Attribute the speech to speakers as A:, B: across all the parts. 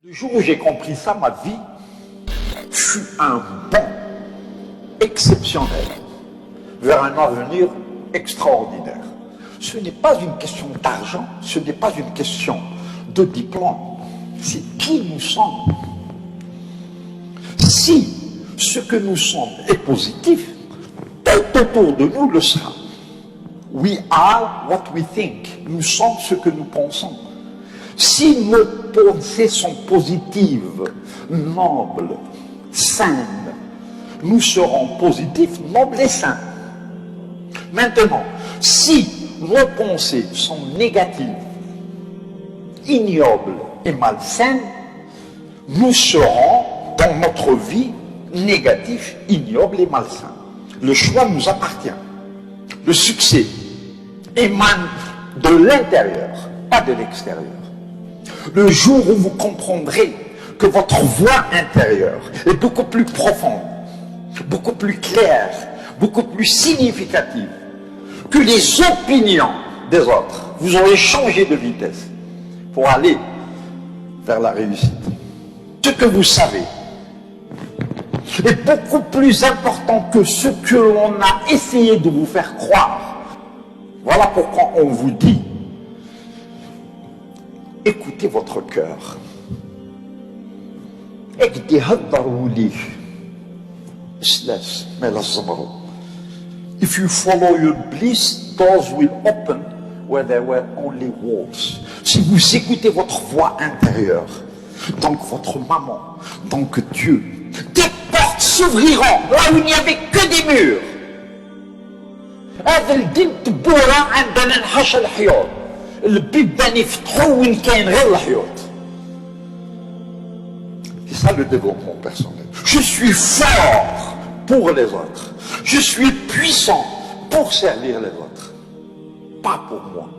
A: Le jour où j'ai compris ça, ma vie fut un bond exceptionnel vers un avenir extraordinaire. Ce n'est pas une question d'argent, ce n'est pas une question de diplôme, c'est qui nous sommes. Si ce que nous sommes est positif, tout autour de nous le sera. We are what we think. Nous sommes ce que nous pensons. Si nos pensées sont positives, nobles, saines, nous serons positifs, nobles et sains. Maintenant, si nos pensées sont négatives, ignobles et malsaines, nous serons dans notre vie négatifs, ignobles et malsains. Le choix nous appartient. Le succès émane de l'intérieur, pas de l'extérieur. Le jour où vous comprendrez que votre voix intérieure est beaucoup plus profonde, beaucoup plus claire, beaucoup plus significative que les opinions des autres, vous aurez changé de vitesse pour aller vers la réussite. Ce que vous savez est beaucoup plus important que ce que l'on a essayé de vous faire croire. Voilà pourquoi on vous dit, écoutez votre cœur. If you follow your bliss, doors will open where there were only walls. Si vous écoutez votre voix intérieure, donc votre maman, donc Dieu, des portes s'ouvriront là où il n'y avait que des murs. هذا الجلد بورا عندنا نحش الحيوط البيبان يفتحوا وين كاين غير الحيوط. C'est ça le développement personnel. Je suis fort pour les autres. Je suis puissant pour servir les autres. Pas pour moi.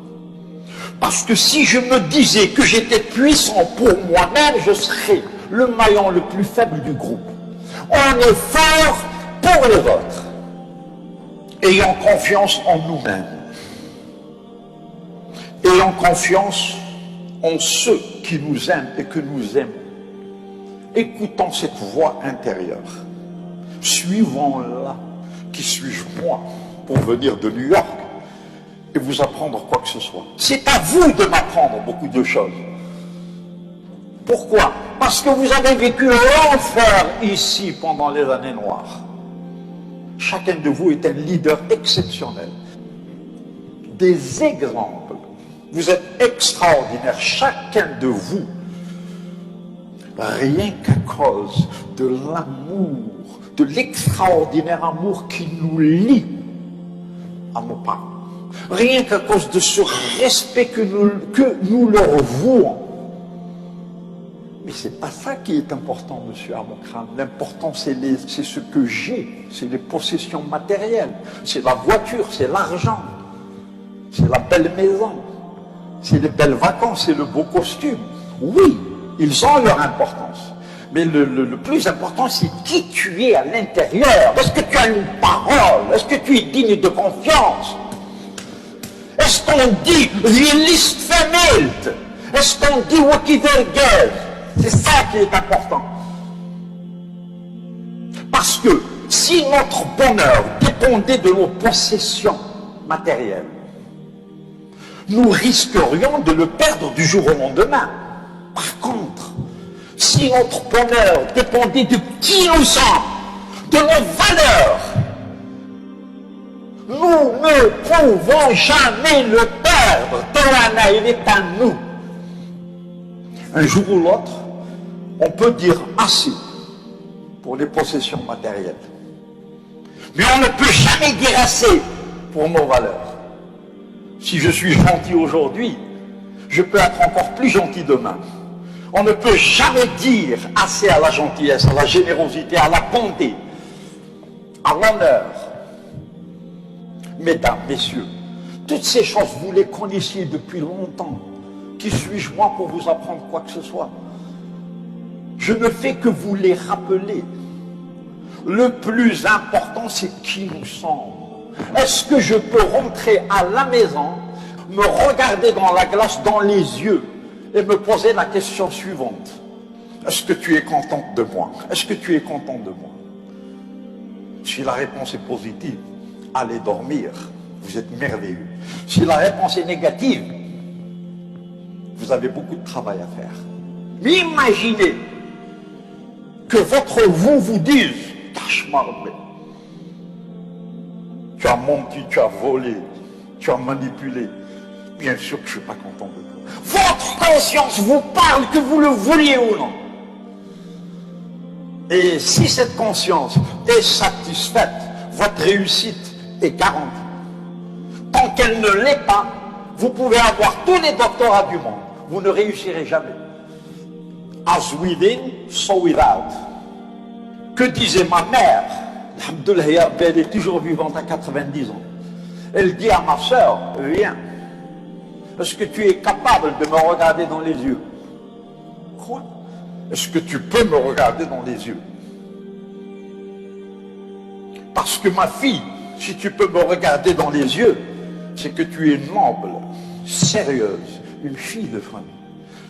A: Parce que si je me disais que j'étais puissant pour moi-même, je serais le maillon le plus faible du groupe. On est fort pour les autres. Ayons confiance en nous-mêmes. Ayons confiance en ceux qui nous aiment et que nous aimons. Écoutons cette voix intérieure. Suivons-la. Qui suis-je moi pour venir de New York et vous apprendre quoi que ce soit? C'est à vous de m'apprendre beaucoup de choses. Pourquoi? Parce que vous avez vécu l'enfer ici pendant les années noires. Chacun de vous est un leader exceptionnel. Des exemples. Vous êtes extraordinaire, chacun de vous. Rien qu'à cause de l'amour, de l'extraordinaire amour qui nous lie à nos parents. Rien qu'à cause de ce respect que nous leur vouons. Mais c'est pas ça qui est important, monsieur Amokram. L'important, c'est ce que j'ai, c'est les possessions matérielles, c'est la voiture, c'est l'argent, c'est la belle maison, c'est les belles vacances, c'est le beau costume. Oui, ils ont leur importance. Mais le plus important, c'est qui tu es à l'intérieur. Est-ce que tu as une parole? Est-ce que tu es digne de confiance? Est-ce qu'on dit « Realist Vermeld » Est-ce qu'on dit « Wakivergel » C'est ça qui est important. Parce que si notre bonheur dépendait de nos possessions matérielles, nous risquerions de le perdre du jour au lendemain. Par contre, si notre bonheur dépendait de qui nous sommes, de nos valeurs, nous ne pouvons jamais le perdre. Torana, il est à nous. Un jour ou l'autre, on peut dire assez pour les possessions matérielles. Mais on ne peut jamais dire assez pour nos valeurs. Si je suis gentil aujourd'hui, je peux être encore plus gentil demain. On ne peut jamais dire assez à la gentillesse, à la générosité, à la bonté, à l'honneur. Mesdames, messieurs, toutes ces choses, vous les connaissiez depuis longtemps. Qui suis-je moi pour vous apprendre quoi que ce soit? Je ne fais que vous les rappeler. Le plus important, c'est qui nous sommes. Est-ce que je peux rentrer à la maison, me regarder dans la glace, dans les yeux, et me poser la question suivante. Est-ce que tu es contente de moi? Est-ce que tu es content de moi? Si la réponse est positive, allez dormir. Vous êtes merveilleux. Si la réponse est négative, vous avez beaucoup de travail à faire. Mais imaginez que votre vous dise, cache-marbre, tu as menti, tu as volé, tu as manipulé. Bien sûr que je ne suis pas content de toi. Votre conscience vous parle, que vous le vouliez ou non. Et si cette conscience est satisfaite, votre réussite est garantie. Tant qu'elle ne l'est pas, vous pouvez avoir tous les doctorats du monde. Vous ne réussirez jamais. As within, so without. Que disait ma mère? Alhamdoulilah, elle est toujours vivante à 90 ans. Elle dit à ma sœur, viens. Est-ce que tu es capable de me regarder dans les yeux? Quoi? Est-ce que tu peux me regarder dans les yeux? Parce que ma fille, si tu peux me regarder dans les yeux, c'est que tu es noble, sérieuse, une fille de famille.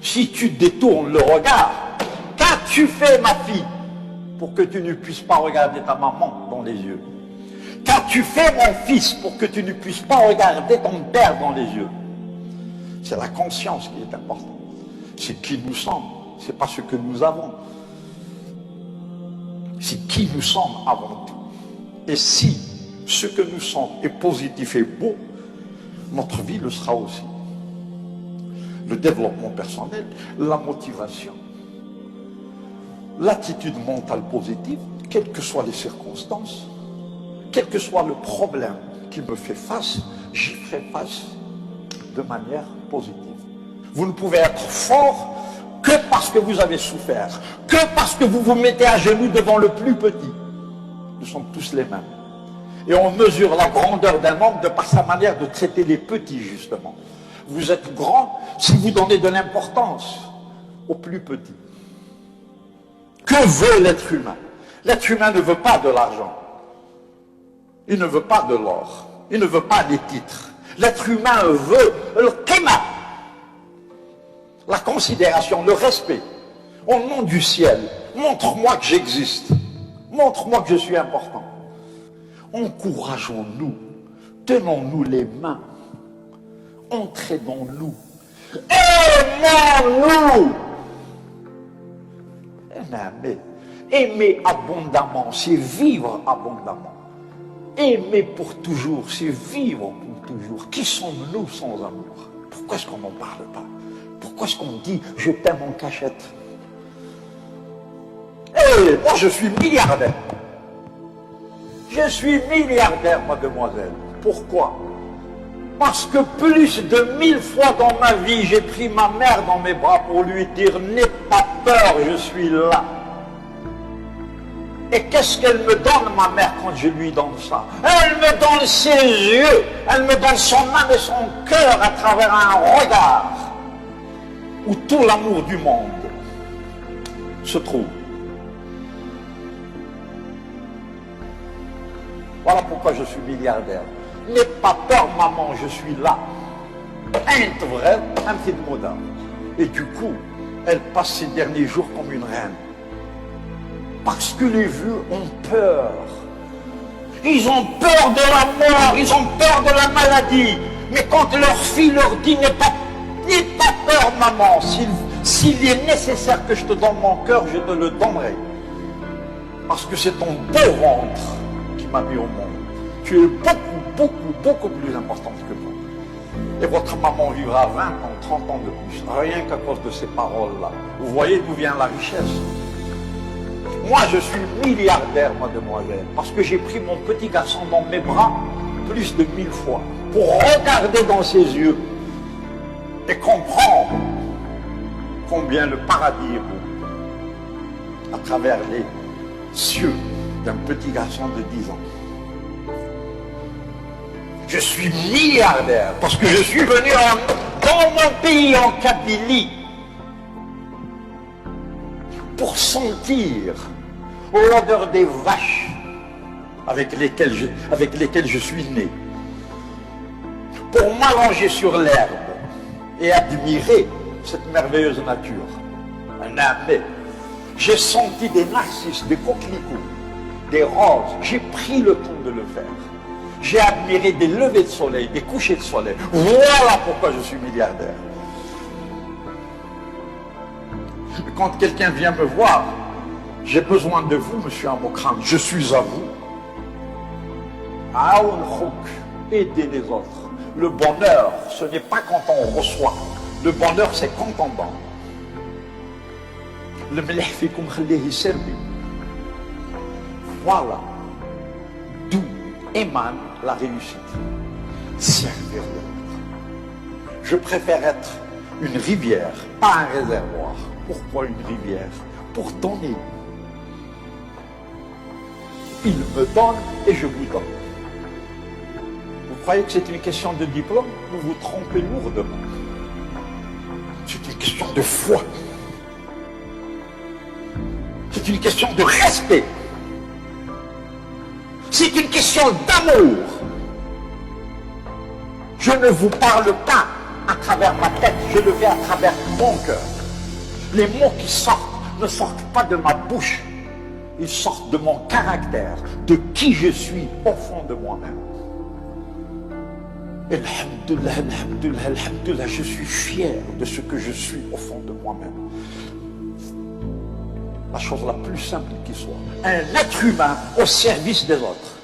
A: Si tu détournes le regard, qu'as-tu fait, ma fille, pour que tu ne puisses pas regarder ta maman dans les yeux? Qu'as-tu fait, mon fils, pour que tu ne puisses pas regarder ton père dans les yeux? C'est la conscience qui est importante. C'est qui nous sommes, c'est pas ce que nous avons. C'est qui nous sommes avant tout. Et si ce que nous sommes est positif et beau, notre vie le sera aussi. Le développement personnel, la motivation, l'attitude mentale positive, quelles que soient les circonstances, quel que soit le problème qui me fait face, j'y ferai face de manière positive. Vous ne pouvez être fort que parce que vous avez souffert, que parce que vous vous mettez à genoux devant le plus petit. Nous sommes tous les mêmes. Et on mesure la grandeur d'un homme de par sa manière de traiter les petits, justement. Vous êtes grand si vous donnez de l'importance aux plus petits. Que veut l'être humain? L'être humain ne veut pas de l'argent. Il ne veut pas de l'or. Il ne veut pas des titres. L'être humain veut le qima, la considération, le respect. Au nom du ciel, montre-moi que j'existe. Montre-moi que je suis important. Encourageons-nous, tenons-nous les mains, entraînons-nous, aimons-nous. Aimer abondamment, c'est vivre abondamment. Aimer pour toujours, c'est vivre pour toujours. Qui sommes-nous sans amour? Pourquoi est-ce qu'on n'en parle pas? Pourquoi est-ce qu'on dit « je t'aime en cachette » ? Moi je suis milliardaire. Je suis milliardaire, mademoiselle. Pourquoi? Parce que plus de 1000 fois dans ma vie, j'ai pris ma mère dans mes bras pour lui dire « n'aie pas peur, je suis là ». Et qu'est-ce qu'elle me donne, ma mère, quand je lui donne ça? Elle me donne ses yeux, elle me donne son âme et son cœur à travers un regard où tout l'amour du monde se trouve. Voilà pourquoi je suis milliardaire. N'aie pas peur, maman, je suis là. Ain't vrai, un petit moderne. Et du coup, elle passe ses derniers jours comme une reine. Parce que les vieux ont peur. Ils ont peur de la mort, ils ont peur de la maladie. Mais quand leur fille leur dit « n'aie pas peur, maman, s'il est nécessaire que je te donne mon cœur, je te le donnerai. Parce que c'est ton beau ventre qui m'a mis au monde. Tu es beaucoup plus importante que moi. Et votre maman vivra 20 ans, 30 ans de plus, rien qu'à cause de ces paroles-là. Vous voyez d'où vient la richesse. Moi, je suis milliardaire, mademoiselle, parce que j'ai pris mon petit garçon dans mes bras plus de 1000 fois pour regarder dans ses yeux et comprendre combien le paradis est beau à travers les cieux d'un petit garçon de 10 ans. Je suis milliardaire parce que je suis venu dans mon pays, en Kabylie, pour sentir l'odeur des vaches avec lesquelles je suis né, pour m'allonger sur l'herbe et admirer cette merveilleuse nature. Un abbé. J'ai senti des narcisses, des coquelicots, des roses. J'ai pris le temps de le faire. J'ai admiré des levées de soleil, des couchers de soleil. Voilà pourquoi je suis milliardaire. Quand quelqu'un vient me voir, j'ai besoin de vous, monsieur Amokran, je suis à vous. Aoun Khouk, aider les autres. Le bonheur, ce n'est pas quand on reçoit. Le bonheur, c'est quand on donne. Le mlih fikoum khallihi serbi. Voilà d'où émane la réussite. Servir l'autre. Je préfère être une rivière, pas un réservoir. Pourquoi une rivière? Pour donner. Il me donne et je vous donne. Vous croyez que c'est une question de diplôme? Vous vous trompez lourdement. C'est une question de foi. C'est une question de respect. C'est une question d'amour. Je ne vous parle pas à travers ma tête, je le fais à travers mon cœur. Les mots qui sortent ne sortent pas de ma bouche. Ils sortent de mon caractère, de qui je suis au fond de moi-même. Alhamdulillah, alhamdulillah, alhamdulillah, je suis fier de ce que je suis au fond de moi-même. La chose la plus simple qui soit. Un être humain au service des autres.